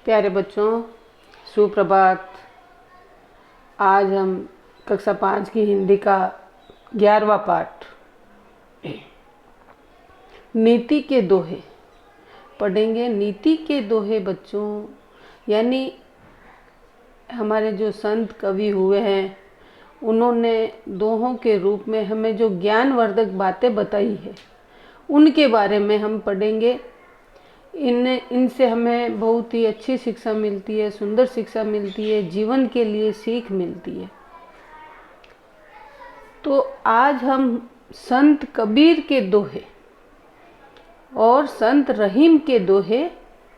प्यारे बच्चों, सुप्रभात। आज हम कक्षा 5 की हिंदी का 11वां पाठ नीति के दोहे पढ़ेंगे। नीति के दोहे बच्चों यानी हमारे जो संत कवि हुए हैं उन्होंने दोहों के रूप में हमें जो ज्ञानवर्धक बातें बताई है उनके बारे में हम पढ़ेंगे। इनसे हमें बहुत ही अच्छी शिक्षा मिलती है, सुंदर शिक्षा मिलती है, जीवन के लिए सीख मिलती है। तो आज हम संत कबीर के दोहे और संत रहीम के दोहे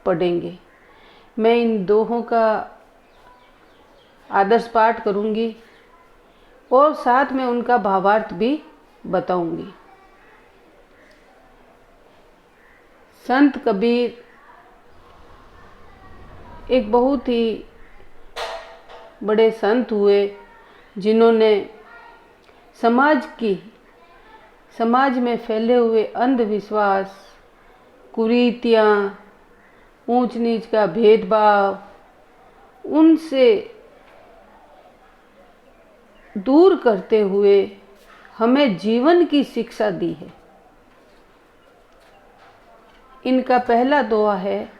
पढ़ेंगे। मैं इन दोहों का आदर्श पाठ करूंगी और साथ में उनका भावार्थ भी बताऊंगी। संत कबीर एक बहुत ही बड़े संत हुए जिन्होंने समाज में फैले हुए अंधविश्वास, कुरीतियाँ, ऊंच नीच का भेदभाव, उनसे दूर करते हुए हमें जीवन की शिक्षा दी है। इनका पहला दोहा है,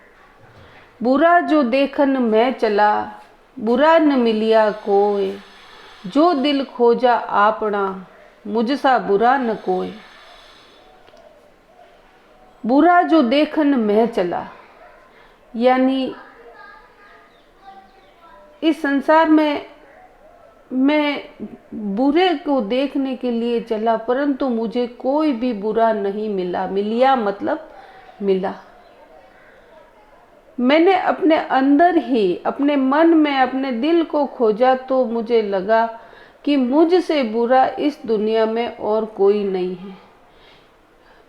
बुरा जो देखन मैं चला, बुरा न मिलिया कोय, जो दिल खोजा आपना, मुझसा बुरा न कोय। बुरा जो देखन मैं चला यानी इस संसार में मैं बुरे को देखने के लिए चला, परंतु मुझे कोई भी बुरा नहीं मिला। मिलिया मतलब मिला। मैंने अपने अंदर ही, अपने मन में, अपने दिल को खोजा तो मुझे लगा कि मुझसे बुरा इस दुनिया में और कोई नहीं है।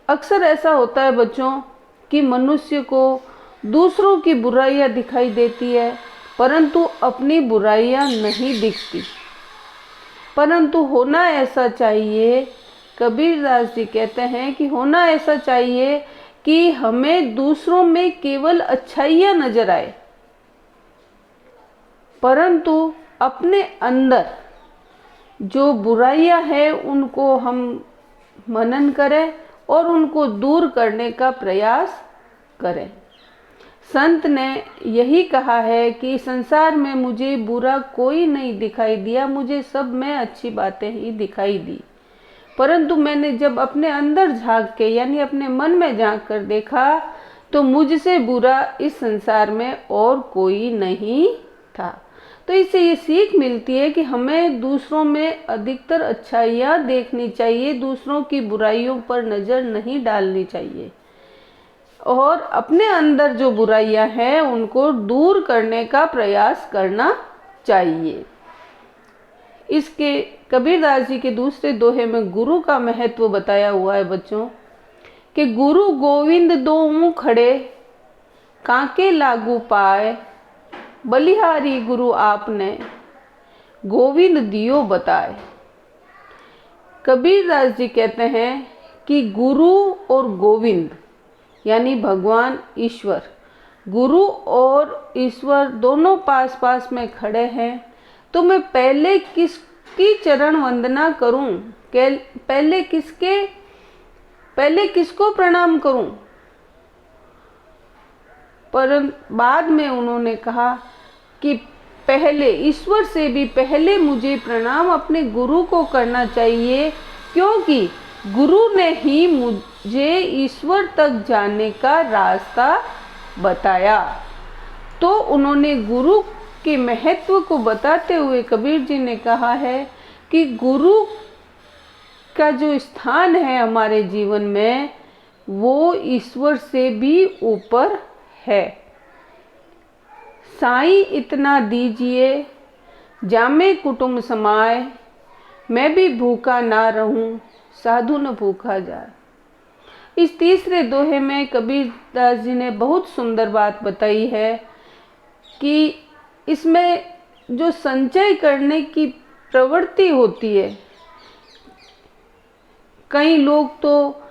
अक्सर ऐसा होता है बच्चों कि मनुष्य को दूसरों की बुराइयां दिखाई देती है परंतु अपनी बुराइयां नहीं दिखती। परंतु होना ऐसा चाहिए, कबीरदास जी कहते हैं कि होना ऐसा चाहिए कि हमें दूसरों में केवल अच्छाइयाँ नजर आए, परंतु अपने अंदर जो बुराइयां हैं उनको हम मनन करें और उनको दूर करने का प्रयास करें। संत ने यही कहा है कि संसार में मुझे बुरा कोई नहीं दिखाई दिया, मुझे सब में अच्छी बातें ही दिखाई दी, परंतु मैंने जब अपने अंदर झांक के यानी अपने मन में झांक कर देखा तो मुझसे बुरा इस संसार में और कोई नहीं था। तो इससे ये सीख मिलती है कि हमें दूसरों में अधिकतर अच्छाइयाँ देखनी चाहिए, दूसरों की बुराइयों पर नज़र नहीं डालनी चाहिए और अपने अंदर जो बुराइयां हैं उनको दूर करने का प्रयास करना चाहिए। इसके कबीरदास जी के दूसरे दोहे में गुरु का महत्व बताया हुआ है बच्चों कि गुरु गोविंद दोऊ खड़े, कांके लागू पाए, बलिहारी गुरु आपने, गोविंद दियो बताए। कबीरदास जी कहते हैं कि गुरु और गोविंद यानी भगवान ईश्वर, गुरु और ईश्वर दोनों पास पास में खड़े हैं, तो मैं पहले किसकी चरण वंदना करूं, पहले किसको प्रणाम करूं। पर बाद में उन्होंने कहा कि पहले ईश्वर से भी पहले मुझे प्रणाम अपने गुरु को करना चाहिए, क्योंकि गुरु ने ही मुझे ईश्वर तक जाने का रास्ता बताया। तो उन्होंने गुरु के महत्व को बताते हुए कबीर जी ने कहा है कि गुरु का जो स्थान है हमारे जीवन में वो ईश्वर से भी ऊपर है। साईं इतना दीजिए जामे कुटुंब समाए, मैं भी भूखा ना रहूं, साधु न भूखा जाए। इस तीसरे दोहे में कबीरदास जी ने बहुत सुंदर बात बताई है कि इसमें जो संचय करने की प्रवृत्ति होती है, कई लोग तो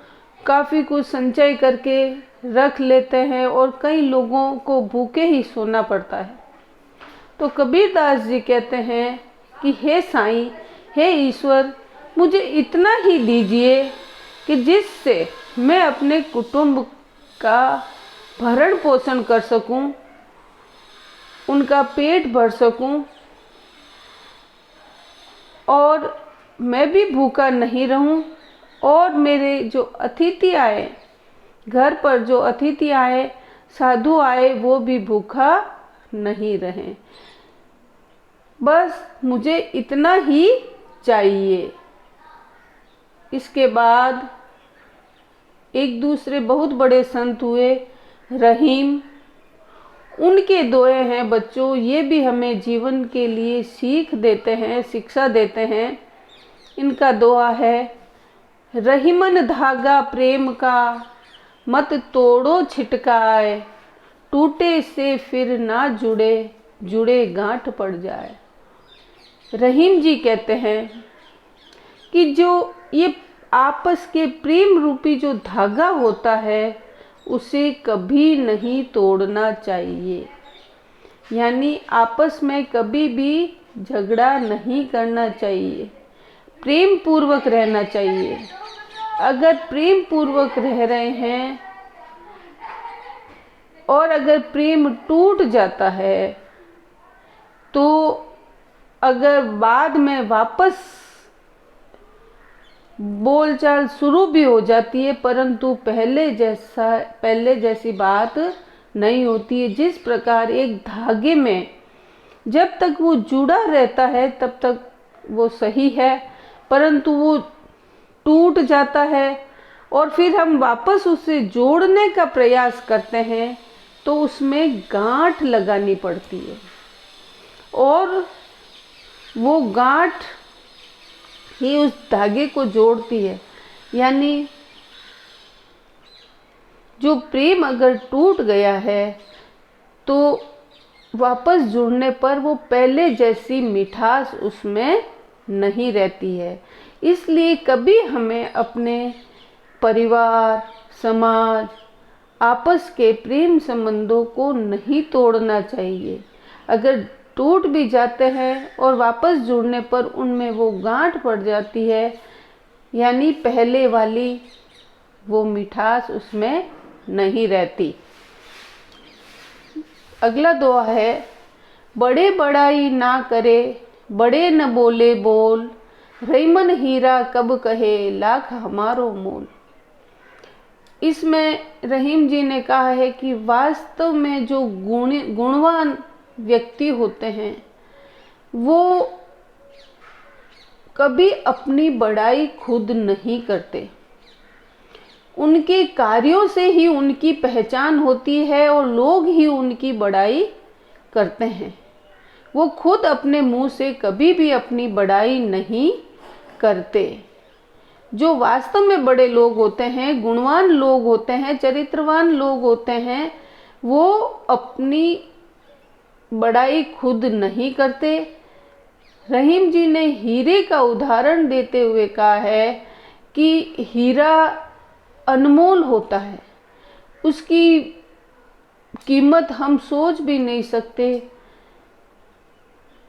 काफ़ी कुछ संचय करके रख लेते हैं और कई लोगों को भूखे ही सोना पड़ता है। तो कबीरदास जी कहते हैं कि हे साईं, हे ईश्वर, मुझे इतना ही दीजिए कि जिससे मैं अपने कुटुंब का भरण पोषण कर सकूं, उनका पेट भर सकूं और मैं भी भूखा नहीं रहूं, और मेरे जो अतिथि आए, घर पर जो अतिथि आए, साधु आए, वो भी भूखा नहीं रहें। बस मुझे इतना ही चाहिए। इसके बाद एक दूसरे बहुत बड़े संत हुए, रहीम। उनके दोहे हैं बच्चों, ये भी हमें जीवन के लिए सीख देते हैं, शिक्षा देते हैं। इनका दोहा है, रहीमन धागा प्रेम का, मत तोड़ो छिटकाए, टूटे से फिर ना जुड़े, जुड़े गांठ पड़ जाए। रहीम जी कहते हैं कि जो ये आपस के प्रेम रूपी जो धागा होता है, उसे कभी नहीं तोड़ना चाहिए। यानी आपस में कभी भी झगड़ा नहीं करना चाहिए, प्रेम पूर्वक रहना चाहिए। अगर प्रेम पूर्वक रह रहे हैं और अगर प्रेम टूट जाता है, तो अगर बाद में वापस बोलचाल शुरू भी हो जाती है, परंतु पहले जैसी बात नहीं होती है। जिस प्रकार एक धागे में जब तक वो जुड़ा रहता है तब तक वो सही है, परंतु वो टूट जाता है और फिर हम वापस उसे जोड़ने का प्रयास करते हैं, तो उसमें गांठ लगानी पड़ती है और वो गांठ ही उस धागे को जोड़ती है। यानी जो प्रेम अगर टूट गया है, तो वापस जुड़ने पर वो पहले जैसी मिठास उसमें नहीं रहती है। इसलिए कभी हमें अपने परिवार, समाज, आपस के प्रेम संबंधों को नहीं तोड़ना चाहिए। अगर टूट भी जाते हैं और वापस जुड़ने पर उनमें वो गांठ पड़ जाती है, यानी पहले वाली वो मिठास उसमें नहीं रहती। अगला दुआ है, बड़े बड़ाई ना करे, बड़े न बोले बोल, रहीमन हीरा कब कहे, लाख हमारो मोल। इसमें रहीम जी ने कहा है कि वास्तव में जो गुणवान व्यक्ति होते हैं, वो कभी अपनी बड़ाई खुद नहीं करते। उनके कार्यों से ही उनकी पहचान होती है और लोग ही उनकी बड़ाई करते हैं। वो खुद अपने मुंह से कभी भी अपनी बड़ाई नहीं करते। जो वास्तव में बड़े लोग होते हैं, गुणवान लोग होते हैं, चरित्रवान लोग होते हैं, वो अपनी बड़ाई खुद नहीं करते। रहीम जी ने हीरे का उदाहरण देते हुए कहा है कि हीरा अनमोल होता है, उसकी कीमत हम सोच भी नहीं सकते,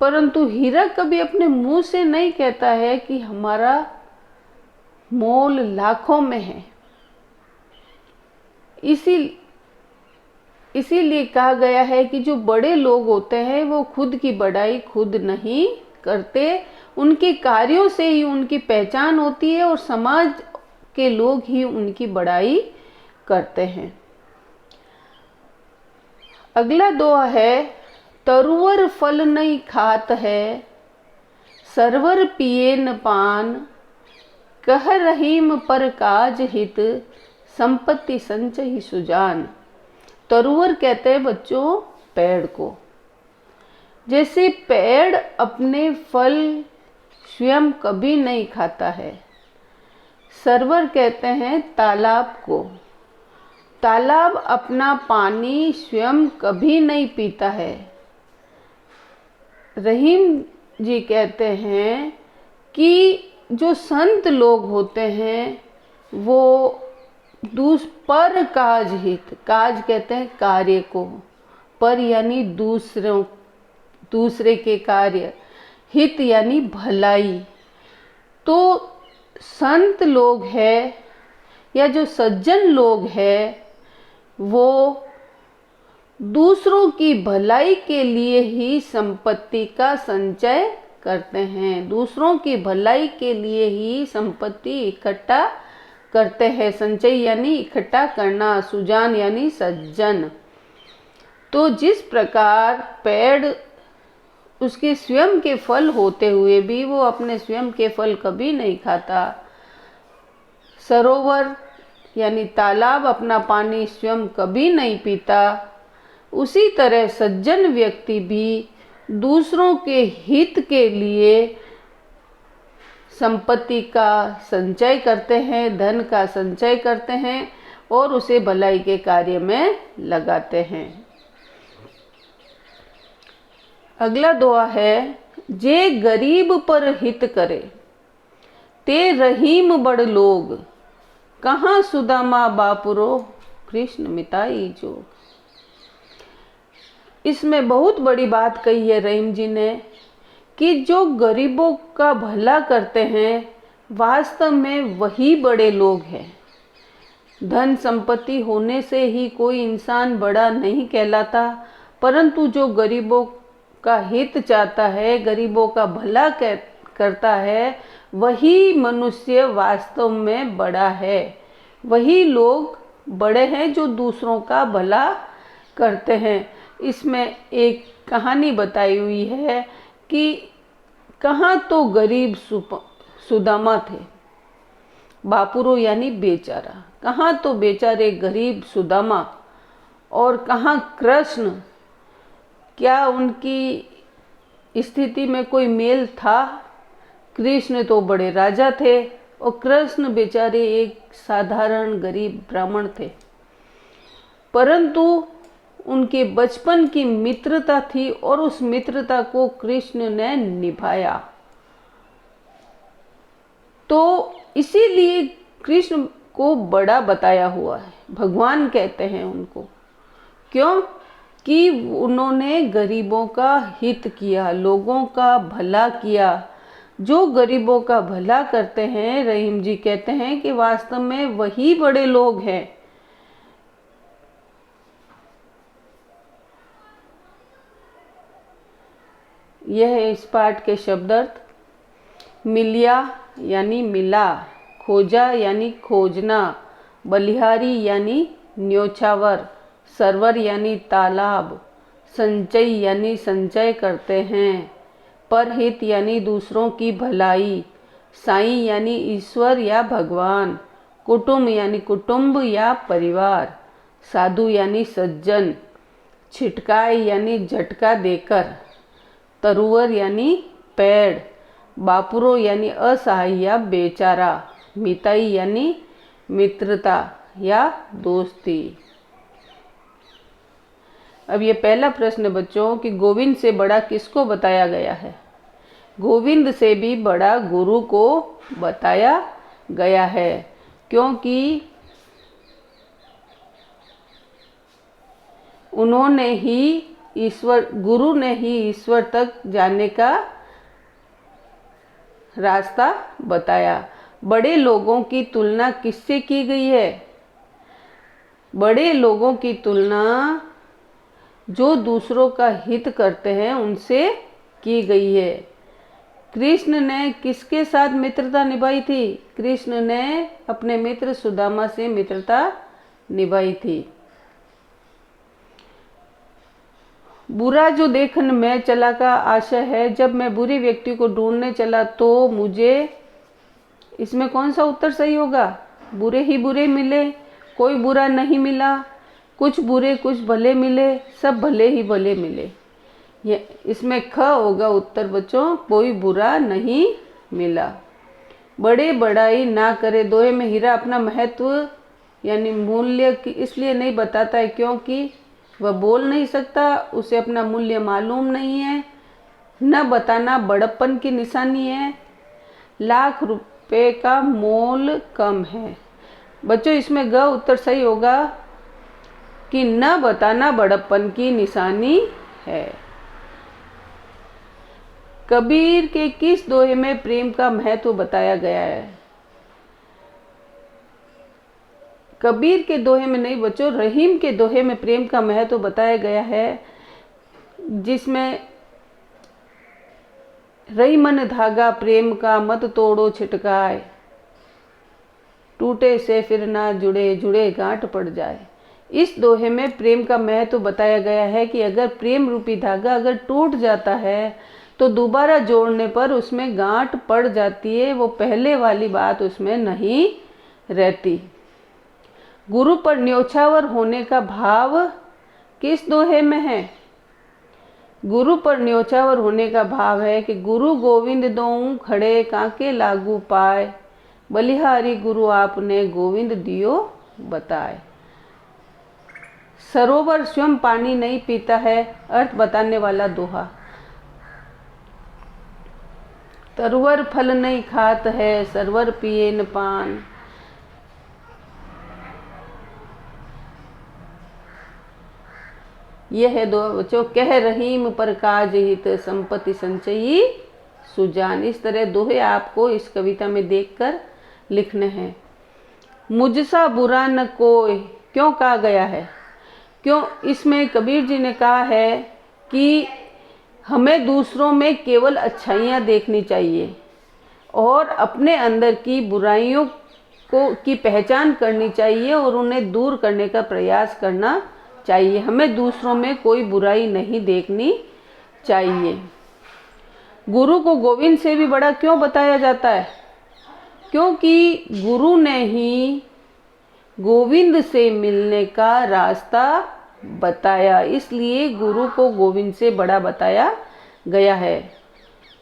परंतु हीरा कभी अपने मुंह से नहीं कहता है कि हमारा मोल लाखों में है। इसीलिए कहा गया है कि जो बड़े लोग होते हैं वो खुद की बड़ाई खुद नहीं करते, उनके कार्यों से ही उनकी पहचान होती है और समाज के लोग ही उनकी बड़ाई करते हैं। अगला दुआ है, तरुवर फल नहीं खात है, सरवर पिए न पान, कह रहीम पर काज हित, संपत्ति संचय सुजान। तरुवर कहते हैं बच्चों पेड़ को। जैसे पेड़ अपने फल स्वयं कभी नहीं खाता है, सरवर कहते हैं तालाब को। तालाब अपना पानी स्वयं कभी नहीं पीता है। रहीम जी कहते हैं कि जो संत लोग होते हैं वो पर काज हित, काज कहते हैं कार्य को, पर यानी दूसरे के कार्य, हित यानी भलाई। तो संत लोग हैं या जो सज्जन लोग हैं वो दूसरों की भलाई के लिए ही संपत्ति का संचय करते हैं, दूसरों की भलाई के लिए ही संपत्ति इकट्ठा करते हैं। संचय यानी इकट्ठा करना, सुजान यानी सज्जन। तो जिस प्रकार पेड़ उसके स्वयं के फल होते हुए भी वो अपने स्वयं के फल कभी नहीं खाता, सरोवर यानी तालाब अपना पानी स्वयं कभी नहीं पीता, उसी तरह सज्जन व्यक्ति भी दूसरों के हित के लिए संपत्ति का संचय करते हैं, धन का संचय करते हैं और उसे भलाई के कार्य में लगाते हैं। अगला दुआ है, जे गरीब पर हित करे ते रहीम बड़ लोग, कहाँ सुदामा बापुरो कृष्ण मिताई जोग। इसमें बहुत बड़ी बात कही है रहीम जी ने कि जो गरीबों का भला करते हैं वास्तव में वही बड़े लोग हैं। धन संपत्ति होने से ही कोई इंसान बड़ा नहीं कहलाता, परंतु जो गरीबों का हित चाहता है, गरीबों का भला करता है, वही मनुष्य वास्तव में बड़ा है। वही लोग बड़े हैं जो दूसरों का भला करते हैं। इसमें एक कहानी बताई हुई है कि कहाँ तो गरीब सुदामा थे, बापुरो यानी बेचारा, कहाँ तो बेचारे गरीब सुदामा और कहाँ कृष्ण। क्या उनकी स्थिति में कोई मेल था? कृष्ण तो बड़े राजा थे और कृष्ण बेचारे एक साधारण गरीब ब्राह्मण थे, परंतु उनके बचपन की मित्रता थी और उस मित्रता को कृष्ण ने निभाया। तो इसीलिए कृष्ण को बड़ा बताया हुआ है, भगवान कहते हैं उनको। क्यों? कि उन्होंने गरीबों का हित किया, लोगों का भला किया। जो गरीबों का भला करते हैं, रहीम जी कहते हैं कि वास्तव में वही बड़े लोग हैं। यह है इस पाठ के शब्दार्थ। मिलिया यानी मिला, खोजा यानी खोजना, बलिहारी यानी न्योछावर, सरवर यानी तालाब, संचय यानी संचय करते हैं, परहित यानी दूसरों की भलाई, साईं यानी ईश्वर या भगवान, कुटुंब यानी कुटुंब या परिवार, साधु यानी सज्जन, छिटकाए यानी झटका देकर, तरुवर यानी पेड़, बापुरो यानी असहाय या बेचारा, मिताई यानी मित्रता या दोस्ती। अब ये पहला प्रश्न बच्चों कि गोविंद से बड़ा किसको बताया गया है? गोविंद से भी बड़ा गुरु को बताया गया है, क्योंकि उन्होंने ही गुरु ने ही ईश्वर तक जाने का रास्ता बताया। बड़े लोगों की तुलना किससे की गई है? बड़े लोगों की तुलना जो दूसरों का हित करते हैं उनसे की गई है। कृष्ण ने किसके साथ मित्रता निभाई थी? कृष्ण ने अपने मित्र सुदामा से मित्रता निभाई थी। बुरा जो देखन में चला का आशय है, जब मैं बुरे व्यक्ति को ढूंढने चला तो मुझे, इसमें कौन सा उत्तर सही होगा? बुरे ही बुरे मिले, कोई बुरा नहीं मिला, कुछ बुरे कुछ भले मिले, सब भले ही भले मिले। ये इसमें ख होगा उत्तर बच्चों, कोई बुरा नहीं मिला। बड़े बड़ाई ना करे, दोहे में हीरा अपना महत्व यानी मूल्य इसलिए नहीं बताता है क्योंकि वह बोल नहीं सकता, उसे अपना मूल्य मालूम नहीं है। न बताना बड़प्पन की निशानी है। लाख रुपए का मोल कम है, बच्चों इसमें ग उत्तर सही होगा कि न बताना बड़प्पन की निशानी है। कबीर के किस दोहे में प्रेम का महत्व बताया गया है? कबीर के दोहे में नहीं बच्चों, रहीम के दोहे में प्रेम का महत्व बताया गया है, जिसमें रही मन धागा प्रेम का मत तोड़ो छिटकाए, टूटे से फिर ना जुड़े जुड़े गांठ पड़ जाए। इस दोहे में प्रेम का महत्व बताया गया है कि अगर प्रेम रूपी धागा अगर टूट जाता है तो दोबारा जोड़ने पर उसमें गांठ पड़ जाती है, वो पहले वाली बात उसमें नहीं रहती। गुरु पर न्योछावर होने का भाव किस दोहे में है? गुरु पर न्योछावर होने का भाव है कि गुरु गोविंद दोऊ खड़े कांके लागू पाए, बलिहारी गुरु आपने गोविंद दियो बताए। सरोवर स्वयं पानी नहीं पीता है, अर्थ बताने वाला दोहा। तरवर फल नहीं खात है, सरवर पिए न पान। यह है दो बच्चों, कह रहीम पर काज हित संपत्ति संचयी सुजान। इस तरह दोहे आपको इस कविता में देखकर लिखने हैं। मुझसा बुरा न कोई क्यों कहा गया है? क्यों इसमें कबीर जी ने कहा है कि हमें दूसरों में केवल अच्छाइयाँ देखनी चाहिए और अपने अंदर की बुराइयों की पहचान करनी चाहिए और उन्हें दूर करने का प्रयास करना चाहिए। हमें दूसरों में कोई बुराई नहीं देखनी चाहिए। गुरु को गोविंद से भी बड़ा क्यों बताया जाता है? क्योंकि गुरु ने ही गोविंद से मिलने का रास्ता बताया, इसलिए गुरु को गोविंद से बड़ा बताया गया है।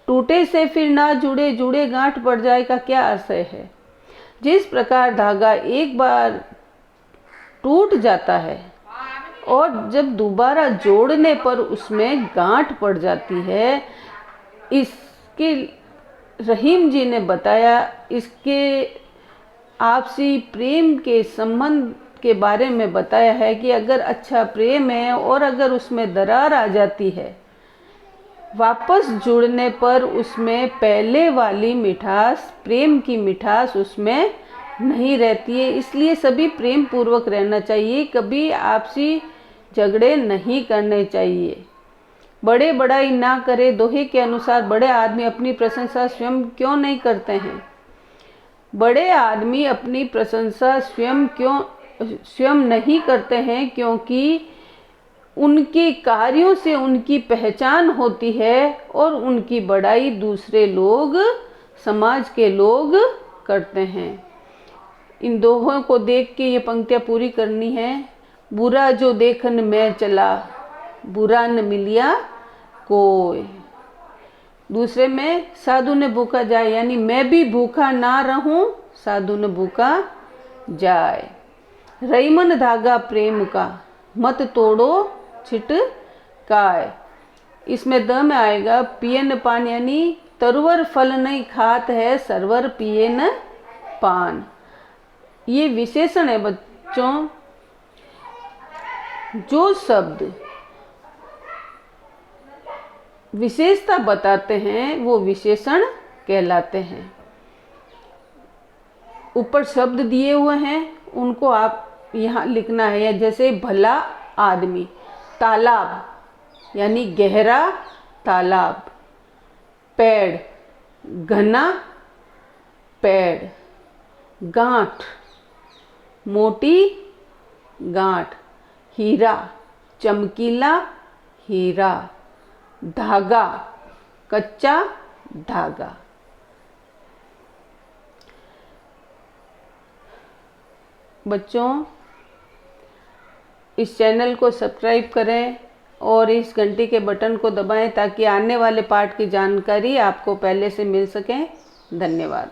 टूटे से फिर ना जुड़े जुड़े गांठ पड़ जाए का क्या आशय है? जिस प्रकार धागा एक बार टूट जाता है और जब दोबारा जोड़ने पर उसमें गांठ पड़ जाती है, इसके रहीम जी ने बताया, इसके आपसी प्रेम के संबंध के बारे में बताया है कि अगर अच्छा प्रेम है और अगर उसमें दरार आ जाती है, वापस जुड़ने पर उसमें पहले वाली मिठास, प्रेम की मिठास उसमें नहीं रहती है। इसलिए सभी प्रेम पूर्वक रहना चाहिए, कभी आपसी झगड़े नहीं करने चाहिए। बड़े बड़ाई ना करे दोहे के अनुसार बड़े आदमी अपनी प्रशंसा स्वयं क्यों नहीं करते हैं? बड़े आदमी अपनी प्रशंसा स्वयं नहीं करते हैं क्योंकि उनके कार्यों से उनकी पहचान होती है और उनकी बड़ाई दूसरे लोग, समाज के लोग करते हैं। इन दोहों को देख के ये पंक्तियाँ पूरी करनी है। बुरा जो देखन में चला, बुरा न मिलिया कोई। दूसरे में साधु ने भूखा जाए, यानी मैं भी भूखा ना रहूं, साधु ने भूखा जाए। रईमन धागा प्रेम का मत तोड़ो छिटकाए। इसमें द में आएगा पियन पान, यानी तरवर फल नहीं खात है, सरवर पिए न पान। ये विशेषण है बच्चों। जो शब्द विशेषता बताते हैं वो विशेषण कहलाते हैं। ऊपर शब्द दिए हुए हैं, उनको आप यहाँ लिखना है। या जैसे भला आदमी, तालाब यानी गहरा तालाब, पेड़ घना पेड़, गांठ मोटी गांठ, हीरा चमकीला हीरा, धागा कच्चा धागा। बच्चों इस चैनल को सब्सक्राइब करें और इस घंटी के बटन को दबाएं ताकि आने वाले पाठ की जानकारी आपको पहले से मिल सके। धन्यवाद।